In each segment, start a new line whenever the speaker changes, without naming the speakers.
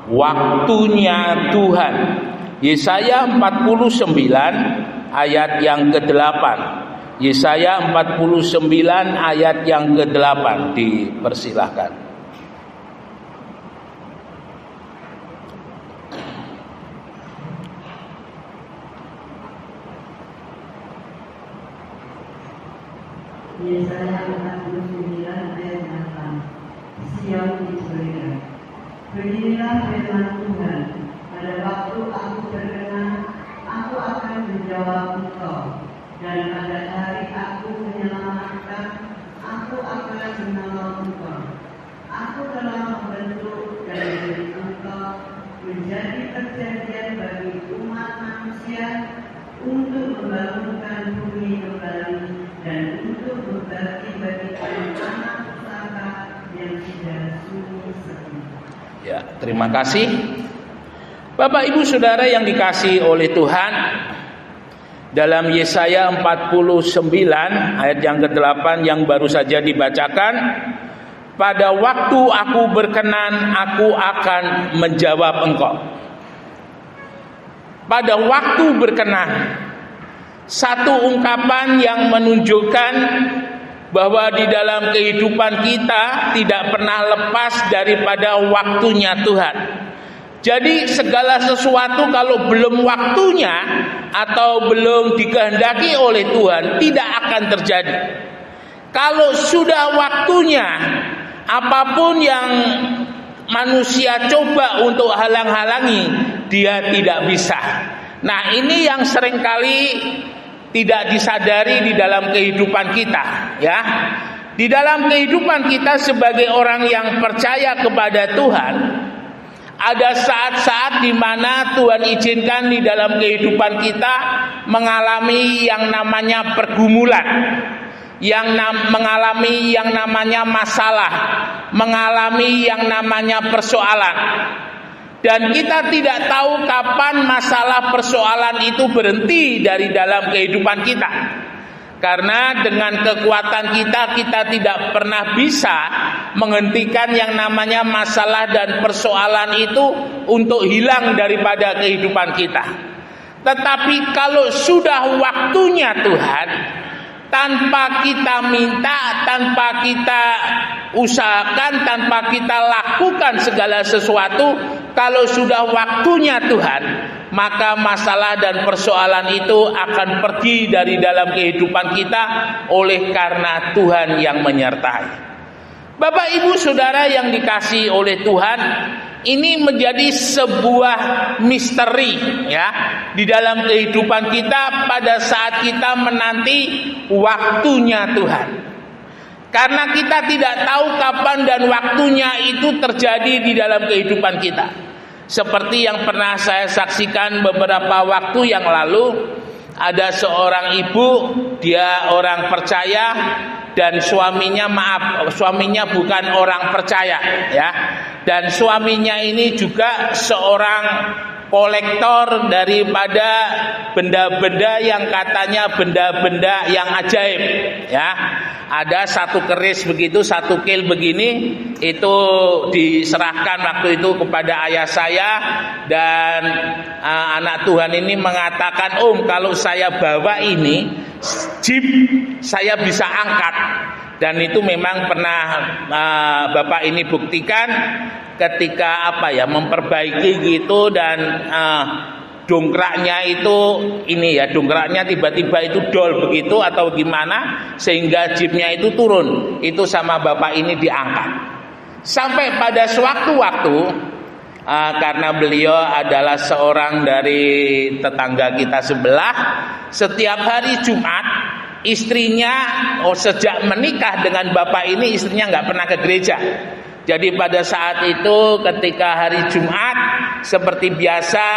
waktunya Tuhan. Yesaya 49 ayat yang ke-8. Yesaya 49 ayat yang ke-8, dipersilahkan.
Yesaya 49 ayat 8. Sion diceritakan. Beginilah firman Tuhan, pada waktu aku berkenan, aku akan menjawab engkau, dan pada hari aku menyelamatkan, aku akan menolong engkau. Aku telah membentuk dan memberi engkau menjadi perjanjian bagi umat manusia, untuk membangunkan bumi kembali dan untuk membagi-bagikan anak pusaka yang sudah sunyi sepi.
Ya, terima kasih. Bapak Ibu Saudara yang dikasihi oleh Tuhan, dalam Yesaya 49 ayat yang ke-8 yang baru saja dibacakan, pada waktu aku berkenan, aku akan menjawab engkau. Pada waktu berkenan, satu ungkapan yang menunjukkan bahwa di dalam kehidupan kita tidak pernah lepas daripada waktunya Tuhan. Jadi segala sesuatu kalau belum waktunya atau belum dikehendaki oleh Tuhan tidak akan terjadi. Kalau sudah waktunya, apapun yang manusia coba untuk halang-halangi, dia tidak bisa. Nah, ini yang seringkali tidak disadari di dalam kehidupan kita, ya. Di dalam kehidupan kita sebagai orang yang percaya kepada Tuhan, ada saat-saat di mana Tuhan izinkan di dalam kehidupan kita mengalami yang namanya pergumulan, mengalami yang namanya masalah, mengalami yang namanya persoalan. Dan kita tidak tahu kapan masalah persoalan itu berhenti dari dalam kehidupan kita. Karena dengan kekuatan kita tidak pernah bisa menghentikan yang namanya masalah dan persoalan itu untuk hilang daripada kehidupan kita. Tetapi kalau sudah waktunya Tuhan, tanpa kita minta, tanpa kita usahakan, tanpa kita lakukan segala sesuatu, kalau sudah waktunya Tuhan, maka masalah dan persoalan itu akan pergi dari dalam kehidupan kita oleh karena Tuhan yang menyertai. Bapak Ibu Saudara yang dikasihi oleh Tuhan, ini menjadi sebuah misteri, ya, di dalam kehidupan kita pada saat kita menanti waktunya Tuhan. Karena kita tidak tahu kapan dan waktunya itu terjadi di dalam kehidupan kita. Seperti yang pernah saya saksikan beberapa waktu yang lalu, ada seorang ibu, dia orang percaya dan suaminya bukan orang percaya, ya. Dan suaminya ini juga seorang kolektor daripada benda-benda yang katanya benda-benda yang ajaib, ya. Ada satu keris begitu, satu kil begini, itu diserahkan waktu itu kepada ayah saya, dan anak Tuhan ini mengatakan, "Om, kalau saya bawa ini jeep, saya bisa angkat." Dan itu memang pernah Bapak ini buktikan ketika memperbaiki gitu, dan dongkraknya itu dongkraknya tiba-tiba itu dol begitu atau gimana sehingga jeepnya itu turun, itu sama Bapak ini diangkat. Sampai pada sewaktu-waktu karena beliau adalah seorang dari tetangga kita sebelah, setiap hari Jumat istrinya sejak menikah dengan Bapak ini, istrinya nggak pernah ke gereja. Jadi pada saat itu ketika hari Jumat, seperti biasa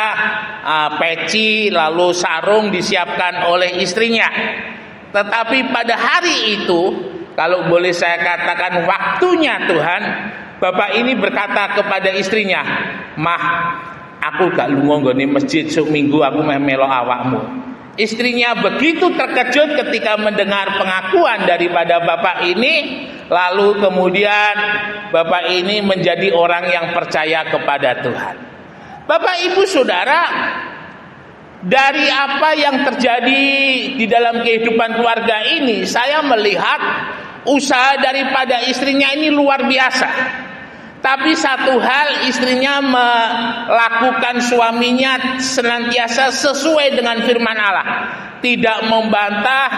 peci lalu sarung disiapkan oleh istrinya. Tetapi pada hari itu, kalau boleh saya katakan waktunya Tuhan, Bapak ini berkata kepada istrinya, "Mah, aku gak lunga nggone masjid sok minggu, aku meh melok awakmu." Istrinya begitu terkejut ketika mendengar pengakuan daripada bapak ini, lalu kemudian bapak ini menjadi orang yang percaya kepada Tuhan. Bapak Ibu Saudara, dari apa yang terjadi di dalam kehidupan keluarga ini, saya melihat usaha daripada istrinya ini luar biasa. Tapi satu hal, istrinya melakukan suaminya senantiasa sesuai dengan firman Allah. Tidak membantah,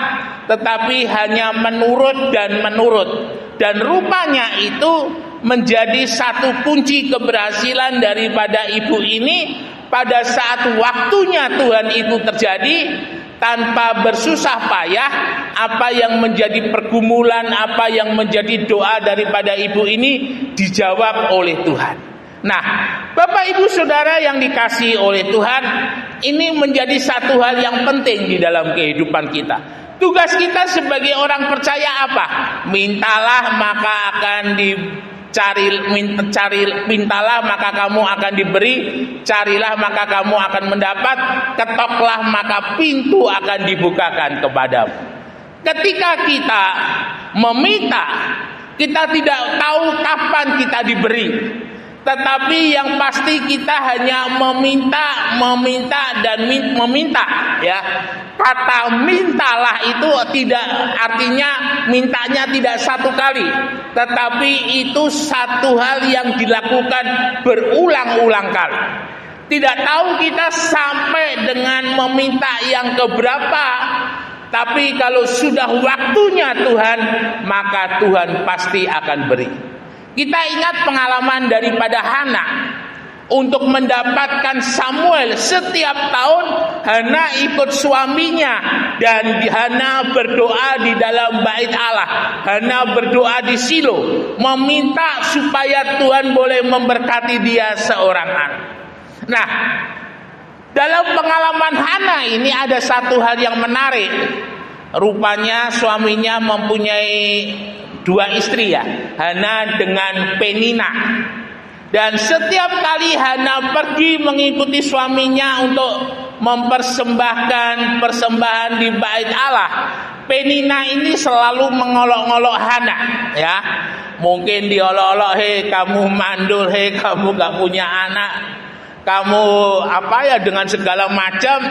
tetapi hanya menurut dan menurut. Dan rupanya itu menjadi satu kunci keberhasilan daripada ibu ini. Pada saat waktunya Tuhan itu terjadi, tanpa bersusah payah, apa yang menjadi pergumulan, apa yang menjadi doa daripada ibu ini dijawab oleh Tuhan. Nah, Bapak Ibu Saudara yang dikasihi oleh Tuhan, ini menjadi satu hal yang penting di dalam kehidupan kita. Tugas kita sebagai orang percaya apa? Mintalah maka akan mintalah maka kamu akan diberi, carilah maka kamu akan mendapat, ketoklah maka pintu akan dibukakan kepadamu. Ketika kita meminta, kita tidak tahu kapan kita diberi, tetapi yang pasti kita hanya meminta dan meminta, ya. Kata mintalah itu tidak artinya mintanya tidak satu kali, tetapi itu satu hal yang dilakukan berulang-ulang kali. Tidak tahu kita sampai dengan meminta yang keberapa, tapi kalau sudah waktunya Tuhan, maka Tuhan pasti akan beri. Kita ingat pengalaman daripada Hana. Untuk mendapatkan Samuel, setiap tahun Hana ikut suaminya dan Hana berdoa di dalam bait Allah. Hana berdoa di Shilo, meminta supaya Tuhan boleh memberkati dia seorang anak. Nah, dalam pengalaman Hana ini ada satu hal yang menarik. Rupanya suaminya mempunyai dua istri, ya, Hana dengan Penina. Dan setiap kali Hana pergi mengikuti suaminya untuk mempersembahkan persembahan di bait Allah, Penina ini selalu mengolok-olok Hana, ya. Mungkin diolok-olok, hei kamu mandul, hei kamu gak punya anak, kamu apa ya, dengan segala macam.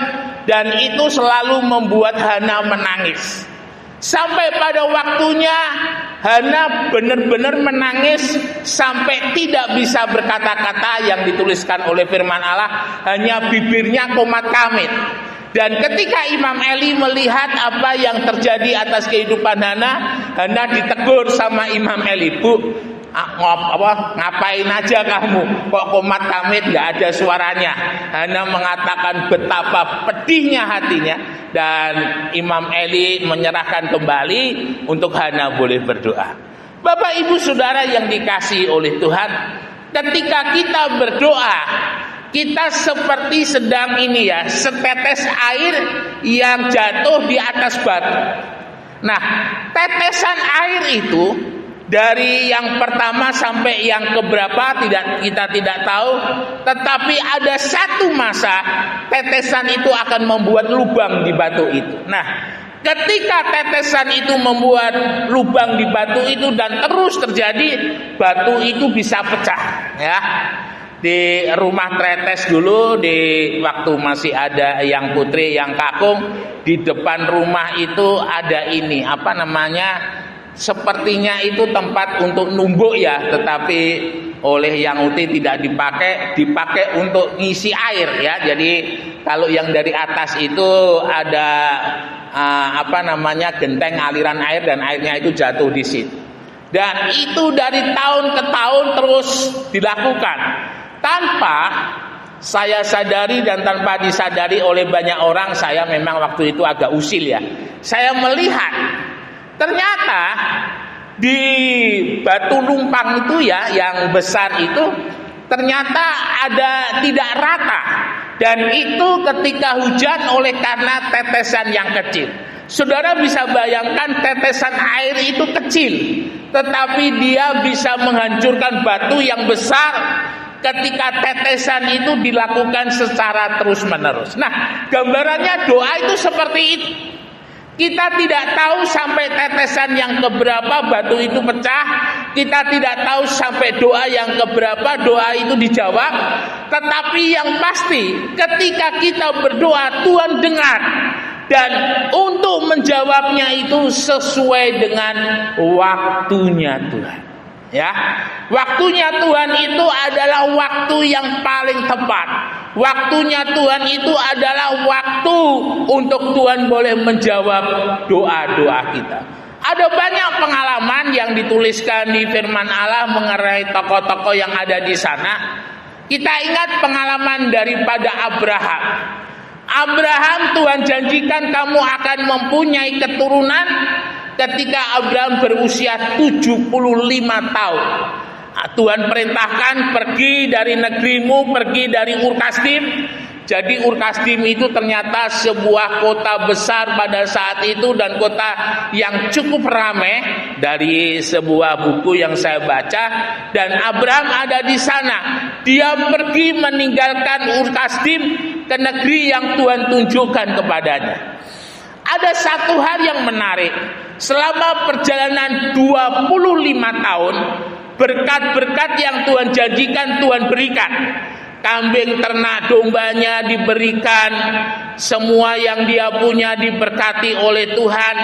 Dan itu selalu membuat Hana menangis. Sampai pada waktunya Hana benar-benar menangis sampai tidak bisa berkata-kata yang dituliskan oleh firman Allah, hanya bibirnya komat kamit. Dan ketika Imam Eli melihat apa yang terjadi atas kehidupan Hana ditegur sama Imam Eli, "Bu, ngapain aja kamu? Kok komat kamit gak ada suaranya?" Hana mengatakan betapa pedihnya hatinya, dan Imam Eli menyerahkan kembali untuk Hana boleh berdoa. Bapak Ibu Saudara yang dikasihi oleh Tuhan, ketika kita berdoa, kita seperti sedang ini, ya, setetes air yang jatuh di atas batu. Nah, tetesan air itu dari yang pertama sampai yang keberapa kita tidak tahu, tetapi ada satu masa tetesan itu akan membuat lubang di batu itu. Nah, ketika tetesan itu membuat lubang di batu itu dan terus terjadi, batu itu bisa pecah, ya. Di rumah Tretes dulu, di waktu masih ada yang Putri, yang Kakung, di depan rumah itu ada ini, apa namanya? Sepertinya itu tempat untuk numbuk, ya, tetapi oleh Yang Uti tidak dipakai untuk ngisi air, ya. Jadi kalau yang dari atas itu ada genteng aliran air dan airnya itu jatuh di situ. Dan itu dari tahun ke tahun terus dilakukan tanpa saya sadari dan tanpa disadari oleh banyak orang. Saya memang waktu itu agak usil, ya. Saya melihat ternyata di batu lumpang itu, ya, yang besar itu ternyata ada tidak rata, dan itu ketika hujan oleh karena tetesan yang kecil. Saudara bisa bayangkan tetesan air itu kecil, tetapi dia bisa menghancurkan batu yang besar ketika tetesan itu dilakukan secara terus-menerus. Nah, gambarannya doa itu seperti itu. Kita tidak tahu sampai tetesan yang keberapa batu itu pecah. Kita tidak tahu sampai doa yang keberapa doa itu dijawab. Tetapi yang pasti ketika kita berdoa, Tuhan dengar. Dan untuk menjawabnya itu sesuai dengan waktunya Tuhan. Ya, waktunya Tuhan itu adalah waktu yang paling tepat. Waktunya Tuhan itu adalah waktu untuk Tuhan boleh menjawab doa-doa kita. Ada banyak pengalaman yang dituliskan di firman Allah mengenai tokoh-tokoh yang ada di sana. Kita ingat pengalaman daripada Abraham. Abraham, Tuhan janjikan kamu akan mempunyai keturunan ketika Abraham berusia 75 tahun. Tuhan perintahkan pergi dari negerimu, pergi dari Ur Kasdim. Jadi Ur Kasdim itu ternyata sebuah kota besar pada saat itu dan kota yang cukup ramai dari sebuah buku yang saya baca. Dan Abraham ada di sana. Dia pergi meninggalkan Ur Kasdim ke negeri yang Tuhan tunjukkan kepadanya. Ada satu hal yang menarik. Selama perjalanan 25 tahun, berkat-berkat yang Tuhan janjikan Tuhan berikan. Kambing, ternak, dombanya diberikan, semua yang dia punya diberkati oleh Tuhan.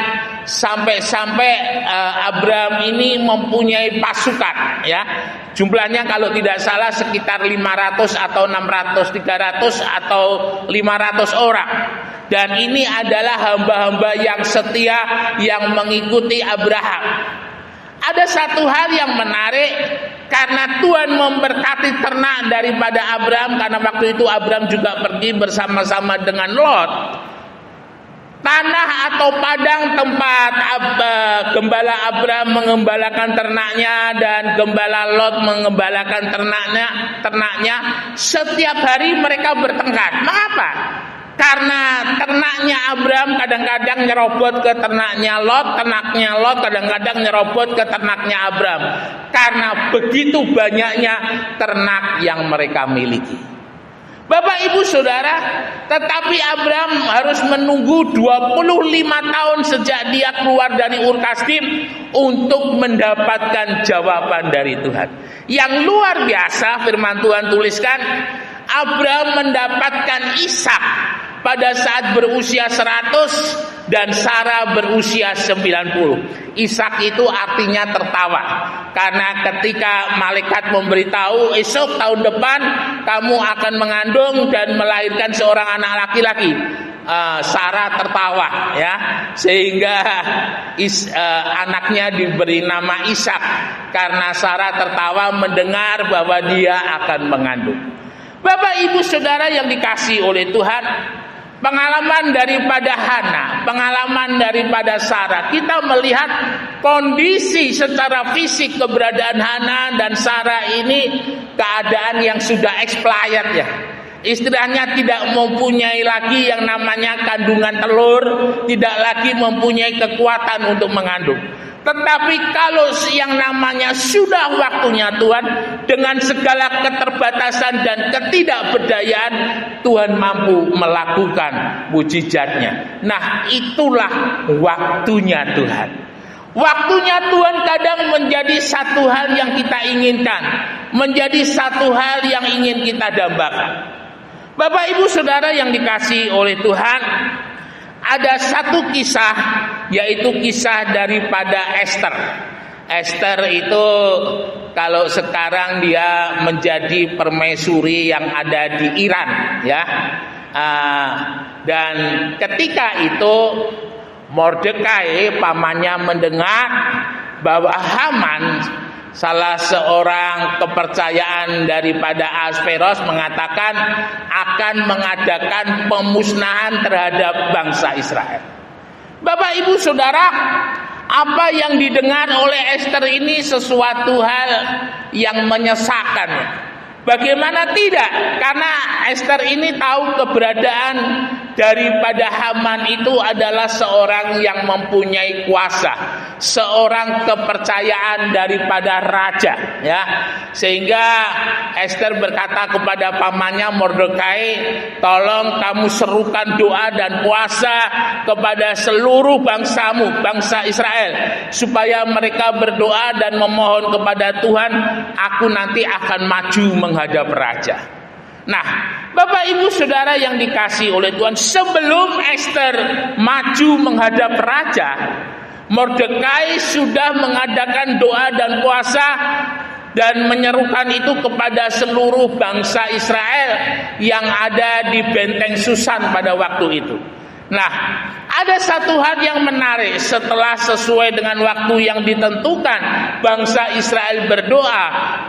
Sampai-sampai Abraham ini mempunyai pasukan, ya. Jumlahnya kalau tidak salah sekitar 500 atau 600, 300 atau 500 orang. Dan ini adalah hamba-hamba yang setia yang mengikuti Abraham. Ada satu hal yang menarik, karena Tuhan memberkati ternak daripada Abraham, karena waktu itu Abraham juga pergi bersama-sama dengan Lot. Tanah atau padang tempat gembala Abraham mengembalakan ternaknya dan gembala Lot mengembalakan ternaknya, setiap hari mereka bertengkar. Mengapa? Karena ternaknya Abraham kadang-kadang nyerobot ke ternaknya Lot, ternaknya Lot kadang-kadang nyerobot ke ternaknya Abraham. Karena begitu banyaknya ternak yang mereka miliki. Bapak Ibu Saudara, tetapi Abraham harus menunggu 25 tahun sejak dia keluar dari Ur Kasdim untuk mendapatkan jawaban dari Tuhan. Yang luar biasa firman Tuhan tuliskan, Abraham mendapatkan Ishak pada saat berusia 100 dan Sarah berusia 90. Ishak itu artinya tertawa. Karena ketika malaikat memberitahu esok tahun depan kamu akan mengandung dan melahirkan seorang anak laki-laki, Sarah tertawa, ya, sehingga anaknya diberi nama Ishak karena Sarah tertawa mendengar bahwa dia akan mengandung. Bapak Ibu Saudara yang dikasihi oleh Tuhan, pengalaman daripada Hana, pengalaman daripada Sarah, kita melihat kondisi secara fisik keberadaan Hana dan Sarah ini keadaan yang sudah expired, ya. Istilahnya tidak mempunyai lagi yang namanya kandungan telur, tidak lagi mempunyai kekuatan untuk mengandung. Tetapi kalau yang namanya sudah waktunya Tuhan, dengan segala keterbatasan dan ketidakberdayaan, Tuhan mampu melakukan mujizatnya. Nah, itulah waktunya Tuhan. Waktunya Tuhan kadang menjadi satu hal yang kita inginkan, menjadi satu hal yang ingin kita dambakan. Bapak Ibu Saudara yang dikasihi oleh Tuhan, ada satu kisah, yaitu kisah daripada Esther. Esther itu kalau sekarang dia menjadi permaisuri yang ada di Iran, ya. Dan ketika itu Mordekai pamannya mendengar bahwa Haman, salah seorang kepercayaan daripada Ahasveros, mengatakan akan mengadakan pemusnahan terhadap bangsa Israel. Bapak Ibu Saudara, apa yang didengar oleh Esther ini sesuatu hal yang menyesakkan. Bagaimana tidak? Karena Esther ini tahu keberadaan daripada Haman itu adalah seorang yang mempunyai kuasa, seorang kepercayaan daripada raja, ya. Sehingga Ester berkata kepada pamannya Mordekai, tolong kamu serukan doa dan puasa kepada seluruh bangsamu, bangsa Israel, supaya mereka berdoa dan memohon kepada Tuhan. Aku nanti akan maju menghadap raja. Nah, Bapak Ibu Saudara yang dikasihi oleh Tuhan, sebelum Ester maju menghadap raja, Mordekai sudah mengadakan doa dan puasa dan menyerukan itu kepada seluruh bangsa Israel yang ada di benteng Susan pada waktu itu. Nah, ada satu hal yang menarik. Setelah sesuai dengan waktu yang ditentukan bangsa Israel berdoa,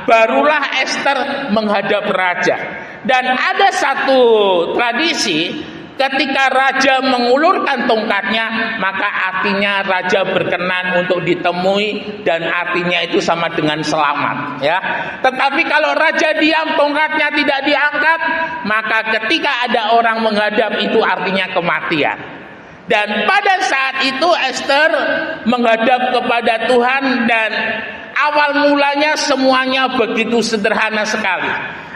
barulah Ester menghadap raja. Dan ada satu tradisi, ketika raja mengulurkan tongkatnya, maka artinya raja berkenan untuk ditemui, dan artinya itu sama dengan selamat, ya. Tetapi kalau raja diam, tongkatnya tidak diangkat, maka ketika ada orang menghadap, itu artinya kematian. Dan pada saat itu Ester menghadap kepada Tuhan, dan awal mulanya semuanya begitu sederhana sekali.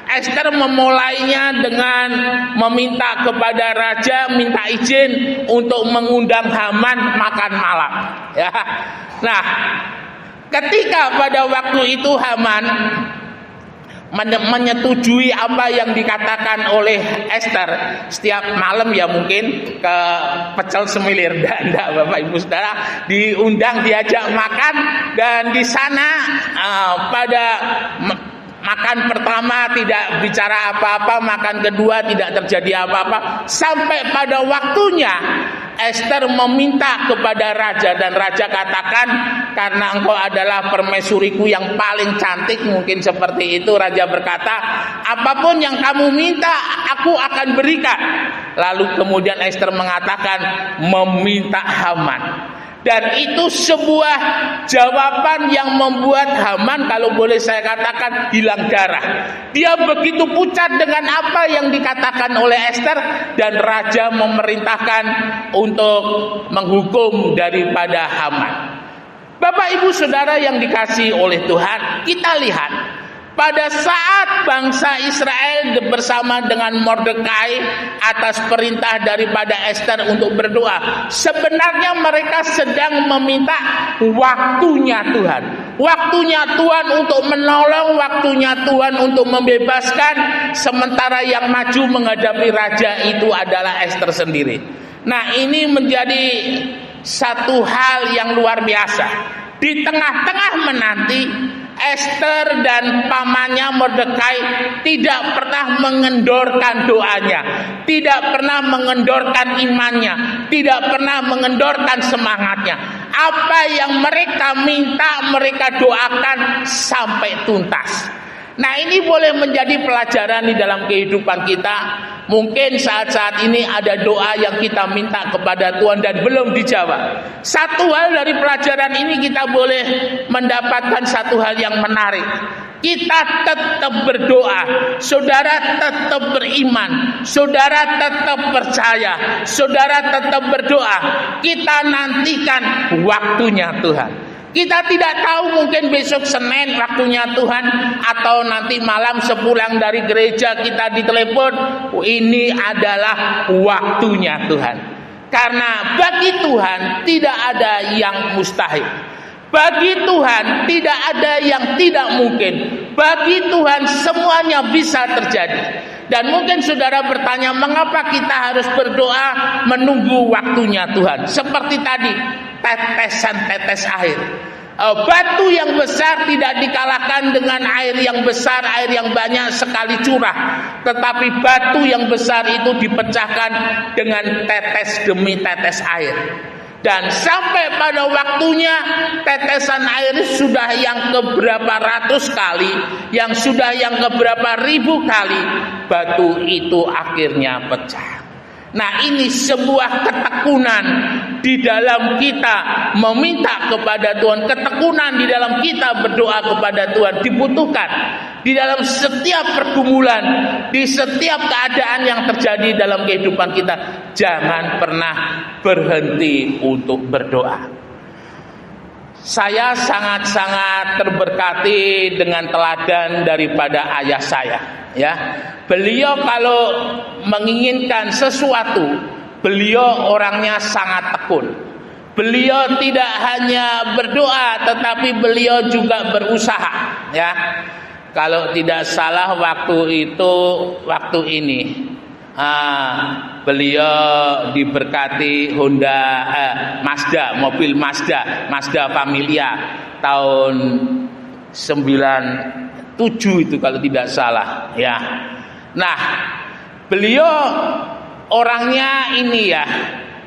Ester memulainya dengan meminta kepada raja, minta izin untuk mengundang Haman makan malam, ya. Nah, ketika pada waktu itu Haman menyetujui apa yang dikatakan oleh Ester, setiap malam ya mungkin ke pecel semilir, enggak Bapak Ibu Saudara, diundang, diajak makan, dan di sana pada makan pertama tidak bicara apa-apa, makan kedua tidak terjadi apa-apa, sampai pada waktunya Ester meminta kepada raja, dan raja katakan, karena engkau adalah permaisuriku yang paling cantik, mungkin seperti itu. Raja berkata, apapun yang kamu minta aku akan berikan. Lalu kemudian Ester mengatakan, meminta Haman. Dan itu sebuah jawaban yang membuat Haman, kalau boleh saya katakan, hilang darah. Dia begitu pucat dengan apa yang dikatakan oleh Ester, dan raja memerintahkan untuk menghukum daripada Haman. Bapak Ibu Saudara yang dikasihi oleh Tuhan, kita lihat pada saat bangsa Israel bersama dengan Mordekai atas perintah daripada Ester untuk berdoa, sebenarnya mereka sedang meminta waktunya Tuhan. Waktunya Tuhan untuk menolong, waktunya Tuhan untuk membebaskan, sementara yang maju menghadapi raja itu adalah Ester sendiri. Nah, ini menjadi satu hal yang luar biasa. Di tengah-tengah menanti, Ester dan pamannya Mordekai tidak pernah mengendorkan doanya, tidak pernah mengendorkan imannya, tidak pernah mengendorkan semangatnya. Apa yang mereka minta, mereka doakan sampai tuntas. Nah, ini boleh menjadi pelajaran di dalam kehidupan kita. Mungkin saat-saat ini ada doa yang kita minta kepada Tuhan dan belum dijawab. Satu hal dari pelajaran ini kita boleh mendapatkan satu hal yang menarik. Kita tetap berdoa, saudara tetap beriman, saudara tetap percaya, saudara tetap berdoa. Kita nantikan waktunya Tuhan. Kita tidak tahu, mungkin besok Senin waktunya Tuhan, atau nanti malam sepulang dari gereja kita ditelepon, ini adalah waktunya Tuhan. Karena bagi Tuhan tidak ada yang mustahil. Bagi Tuhan tidak ada yang tidak mungkin. Bagi Tuhan semuanya bisa terjadi. Dan mungkin saudara bertanya, mengapa kita harus berdoa menunggu waktunya Tuhan? Seperti tadi, tetesan-tetes air. Batu yang besar tidak dikalahkan dengan air yang besar, air yang banyak sekali curah. Tetapi batu yang besar itu dipecahkan dengan tetes demi tetes air. Dan sampai pada waktunya tetesan air sudah yang keberapa ratus kali, yang sudah yang keberapa ribu kali, batu itu akhirnya pecah. Nah, ini sebuah ketekunan di dalam kita meminta kepada Tuhan. Ketekunan di dalam kita berdoa kepada Tuhan dibutuhkan di dalam setiap pergumulan, di setiap keadaan yang terjadi dalam kehidupan kita. Jangan pernah berhenti untuk berdoa. Saya sangat-sangat terberkati dengan teladan daripada ayah saya, ya. Beliau kalau menginginkan sesuatu, beliau orangnya sangat tekun. Beliau tidak hanya berdoa, tetapi beliau juga berusaha, ya. Kalau tidak salah waktu ini beliau diberkati Mazda, mobil Mazda Familia tahun 97 itu kalau tidak salah, ya. Nah, beliau orangnya ini ya,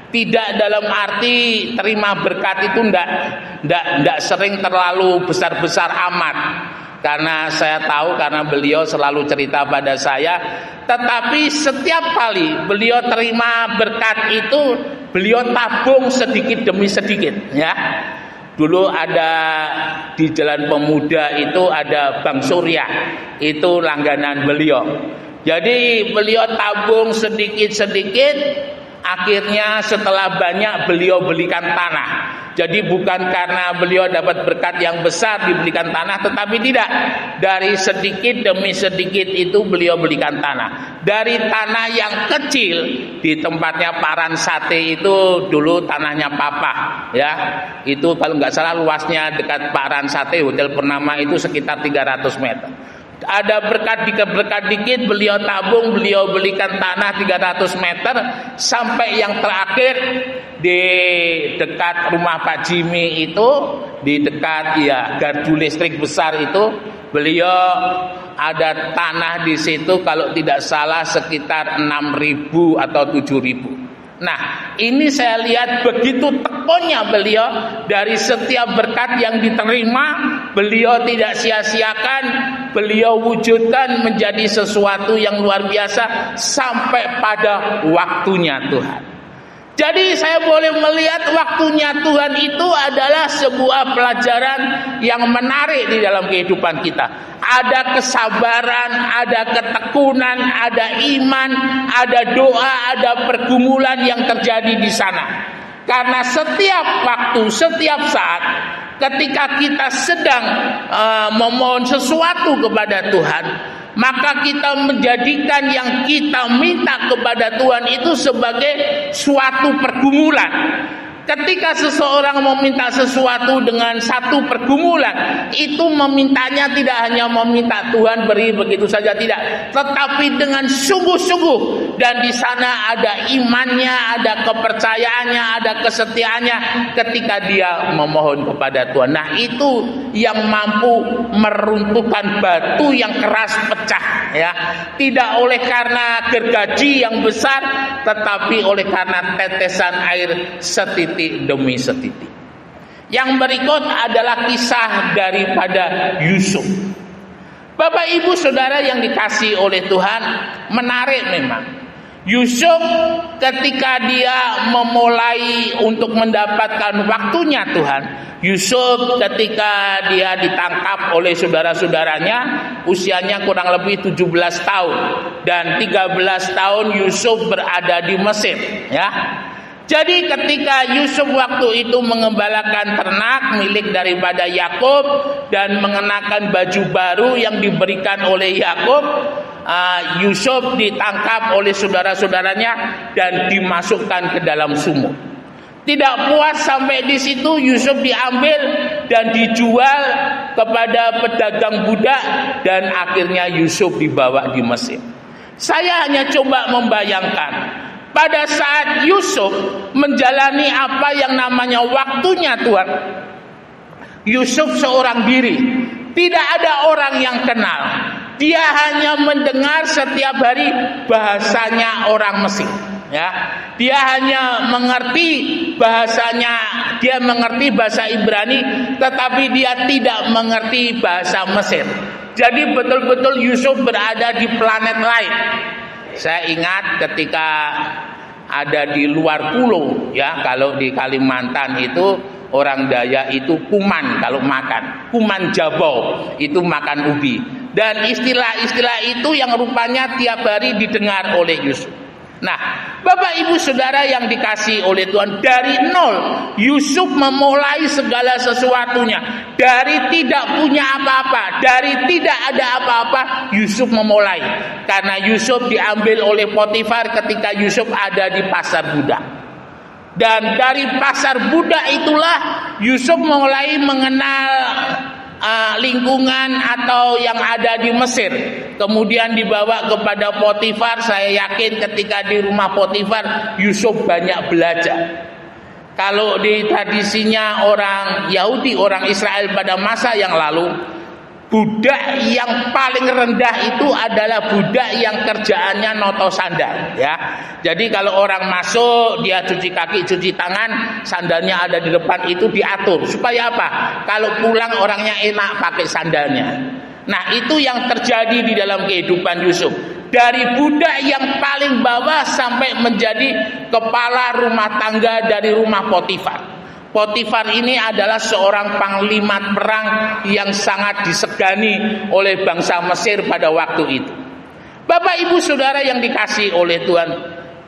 tidak dalam arti terima berkat itu ndak sering terlalu besar-besar amat. Karena saya tahu, karena beliau selalu cerita pada saya, tetapi setiap kali beliau terima berkat itu, beliau tabung sedikit demi sedikit, ya. Dulu ada di Jalan Pemuda itu ada Bank Surya, itu langganan beliau. Jadi beliau tabung sedikit-sedikit, akhirnya setelah banyak beliau belikan tanah. Jadi bukan karena beliau dapat berkat yang besar dibelikan tanah, tetapi tidak. Dari sedikit demi sedikit itu beliau belikan tanah. Dari tanah yang kecil di tempatnya Paran Sate itu dulu tanahnya Papa, ya. Itu kalau nggak salah luasnya dekat Paran Sate, Hotel Purnama itu sekitar 300 meter. Ada berkat dikit beliau tabung, beliau belikan tanah 300 meter sampai yang terakhir di dekat rumah Pak Jimmy itu, di dekat gardu listrik besar itu, beliau ada tanah di situ kalau tidak salah sekitar 6.000 atau 7.000. Nah, ini saya lihat begitu tekunnya beliau dari setiap berkat yang diterima, beliau tidak sia-siakan, beliau wujudkan menjadi sesuatu yang luar biasa sampai pada waktunya Tuhan. Jadi saya boleh melihat waktunya Tuhan itu adalah sebuah pelajaran yang menarik di dalam kehidupan kita. Ada kesabaran, ada ketekunan, ada iman, ada doa, ada pergumulan yang terjadi di sana. Karena setiap waktu, setiap saat, ketika kita sedang memohon sesuatu kepada Tuhan, maka kita menjadikan yang kita minta kepada Tuhan itu sebagai suatu pergumulan. Ketika seseorang meminta sesuatu dengan satu pergumulan, itu memintanya tidak hanya meminta Tuhan beri begitu saja, tidak, tetapi dengan sungguh-sungguh, dan di sana ada imannya, ada kepercayaannya, ada kesetiaannya ketika dia memohon kepada Tuhan. Nah, itu yang mampu meruntuhkan batu yang keras pecah, ya. Tidak oleh karena gergaji yang besar, tetapi oleh karena tetesan air setitik demi setitik. Yang berikut adalah kisah daripada Yusuf. Bapak Ibu Saudara yang dikasihi oleh Tuhan, menarik memang. Yusuf ketika dia memulai untuk mendapatkan waktunya Tuhan, Yusuf ketika dia ditangkap oleh saudara-saudaranya, usianya kurang lebih 17 tahun, dan 13 tahun Yusuf berada di Mesir, ya. Jadi ketika Yusuf waktu itu mengembalakan ternak milik daripada Yakub dan mengenakan baju baru yang diberikan oleh Yakub, Yusuf ditangkap oleh saudara-saudaranya dan dimasukkan ke dalam sumur. Tidak puas sampai di situ, Yusuf diambil dan dijual kepada pedagang budak dan akhirnya Yusuf dibawa di Mesir. Saya hanya coba membayangkan, pada saat Yusuf menjalani apa yang namanya waktunya Tuhan, Yusuf seorang diri, tidak ada orang yang kenal. Dia hanya mendengar setiap hari bahasanya orang Mesir, ya. Dia hanya mengerti bahasanya, dia mengerti bahasa Ibrani, tetapi dia tidak mengerti bahasa Mesir. Jadi betul-betul Yusuf berada di planet lain. Saya ingat ketika ada di luar pulau, ya, kalau di Kalimantan itu orang Dayak itu kuman kalau makan, kuman jabau itu makan ubi, dan istilah-istilah itu yang rupanya tiap hari didengar oleh Yusuf. Nah, Bapak Ibu Saudara yang dikasihi oleh Tuhan, dari nol Yusuf memulai segala sesuatunya. Dari tidak punya apa-apa, dari tidak ada apa-apa, Yusuf memulai. Karena Yusuf diambil oleh Potifar ketika Yusuf ada di pasar budak. Dan dari pasar budak itulah Yusuf mulai mengenal lingkungan atau yang ada di Mesir. Kemudian dibawa kepada Potifar. Saya yakin ketika di rumah Potifar Yusuf banyak belajar. Kalau di tradisinya orang Yahudi, orang Israel pada masa yang lalu, budak yang paling rendah itu adalah budak yang kerjaannya noto sandal, ya. Jadi kalau orang masuk, dia cuci kaki, cuci tangan, sandalnya ada di depan, itu diatur. Supaya apa? Kalau pulang orangnya enak pakai sandalnya. Nah, itu yang terjadi di dalam kehidupan Yusuf. Dari budak yang paling bawah sampai menjadi kepala rumah tangga dari rumah Potifar. Potifar ini adalah seorang panglima perang yang sangat disegani oleh bangsa Mesir pada waktu itu. Bapak Ibu Saudara yang dikasihi oleh Tuhan,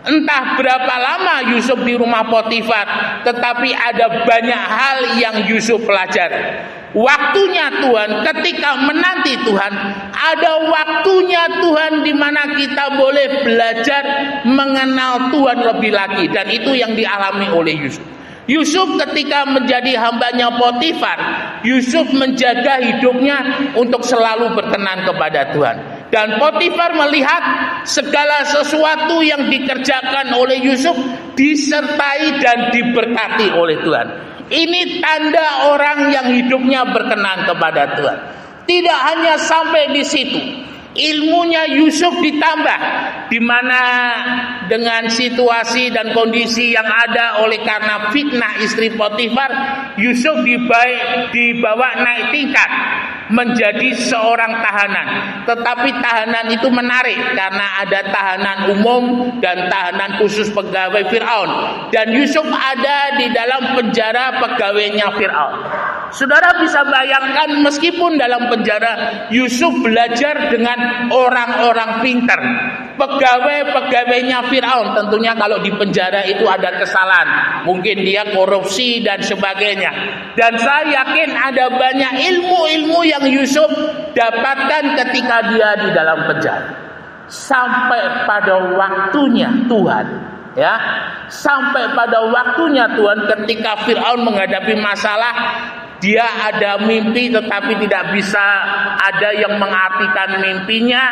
entah berapa lama Yusuf di rumah Potifar, tetapi ada banyak hal yang Yusuf pelajari. Waktunya Tuhan, ketika menanti Tuhan, ada waktunya Tuhan di mana kita boleh belajar mengenal Tuhan lebih lagi, dan itu yang dialami oleh Yusuf. Yusuf ketika menjadi hambanya Potifar, Yusuf menjaga hidupnya untuk selalu berkenan kepada Tuhan. Dan Potifar melihat segala sesuatu yang dikerjakan oleh Yusuf disertai dan diberkati oleh Tuhan. Ini tanda orang yang hidupnya berkenan kepada Tuhan. Tidak hanya sampai di situ, ilmunya Yusuf ditambah, di mana dengan situasi dan kondisi yang ada oleh karena fitnah istri Potifar, Yusuf dibawa naik tingkat menjadi seorang tahanan. Tetapi tahanan itu menarik karena ada tahanan umum dan tahanan khusus pegawai Firaun, dan Yusuf ada di dalam penjara pegawainya Firaun. Saudara bisa bayangkan, meskipun dalam penjara Yusuf belajar dengan orang-orang pintar, pegawai-pegawainya Firaun. Tentunya kalau di penjara itu ada kesalahan, mungkin dia korupsi dan sebagainya. Dan saya yakin ada banyak ilmu-ilmu yang Yusuf dapatkan ketika dia di dalam penjara. Sampai pada waktunya Tuhan, ya, sampai pada waktunya Tuhan ketika Firaun menghadapi masalah, dia ada mimpi tetapi tidak bisa ada yang mengartikan mimpinya,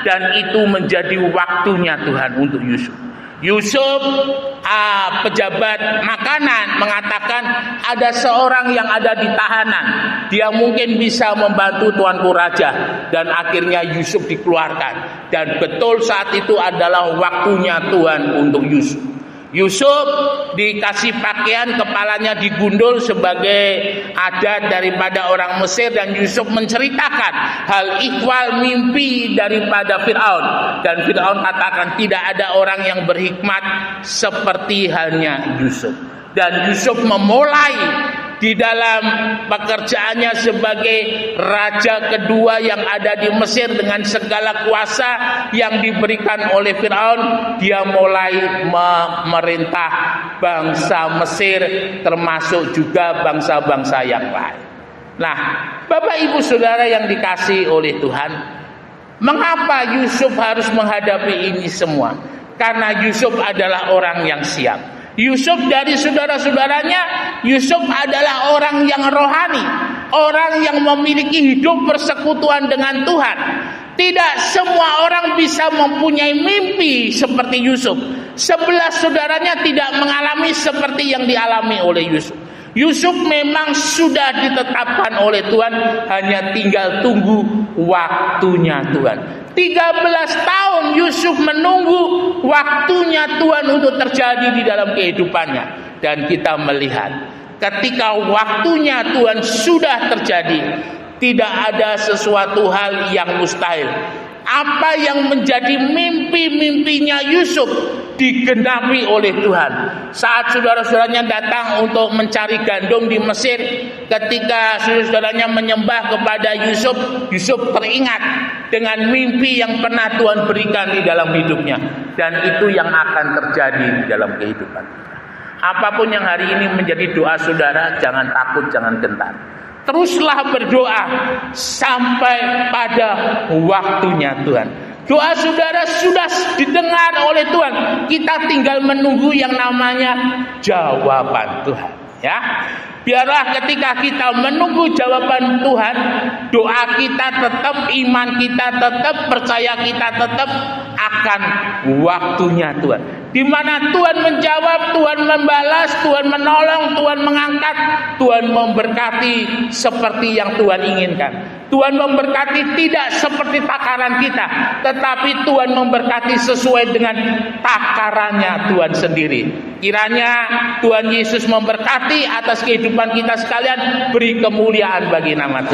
dan itu menjadi waktunya Tuhan untuk Yusuf. Yusuf, pejabat makanan, mengatakan ada seorang yang ada di tahanan, dia mungkin bisa membantu tuanku raja, dan akhirnya Yusuf dikeluarkan. Dan betul saat itu adalah waktunya Tuhan untuk Yusuf. Yusuf dikasih pakaian, kepalanya digundul sebagai adat daripada orang Mesir, dan Yusuf menceritakan hal ikhwal mimpi daripada Firaun, dan Firaun katakan tidak ada orang yang berhikmat seperti halnya Yusuf. Dan Yusuf memulai di dalam pekerjaannya sebagai raja kedua yang ada di Mesir dengan segala kuasa yang diberikan oleh Firaun. Dia mulai memerintah bangsa Mesir, termasuk juga bangsa-bangsa yang lain. Nah, Bapak Ibu Saudara yang dikasihi oleh Tuhan, mengapa Yusuf harus menghadapi ini semua? Karena Yusuf adalah orang yang siap. Yusuf dari saudara-saudaranya, Yusuf adalah orang yang rohani, orang yang memiliki hidup persekutuan dengan Tuhan. Tidak semua orang bisa mempunyai mimpi seperti Yusuf. 11 saudaranya tidak mengalami seperti yang dialami oleh Yusuf. Yusuf memang sudah ditetapkan oleh Tuhan, hanya tinggal tunggu waktunya Tuhan. 13 tahun Yusuf menunggu waktunya Tuhan untuk terjadi di dalam kehidupannya. Dan kita melihat ketika waktunya Tuhan sudah terjadi, tidak ada sesuatu hal yang mustahil. Apa yang menjadi mimpi-mimpinya Yusuf digenapi oleh Tuhan. Saat saudara-saudaranya datang untuk mencari gandum di Mesir, ketika saudara-saudaranya menyembah kepada Yusuf, Yusuf teringat dengan mimpi yang pernah Tuhan berikan di dalam hidupnya, dan itu yang akan terjadi di dalam kehidupan kita. Apapun yang hari ini menjadi doa saudara, jangan takut, jangan gentar. Teruslah berdoa sampai pada waktunya Tuhan. Doa saudara sudah didengar oleh Tuhan. Kita tinggal menunggu yang namanya jawaban Tuhan, ya. Biarlah ketika kita menunggu jawaban Tuhan, doa kita tetap, iman kita tetap, percaya kita tetap akan waktunya Tuhan. Di mana Tuhan menjawab, Tuhan membalas, Tuhan menolong, Tuhan mengangkat, Tuhan memberkati seperti yang Tuhan inginkan. Tuhan memberkati tidak seperti takaran kita, tetapi Tuhan memberkati sesuai dengan takarannya Tuhan sendiri. Kiranya Tuhan Yesus memberkati atas kehidupan kita sekalian, beri kemuliaan bagi nama Tuhan.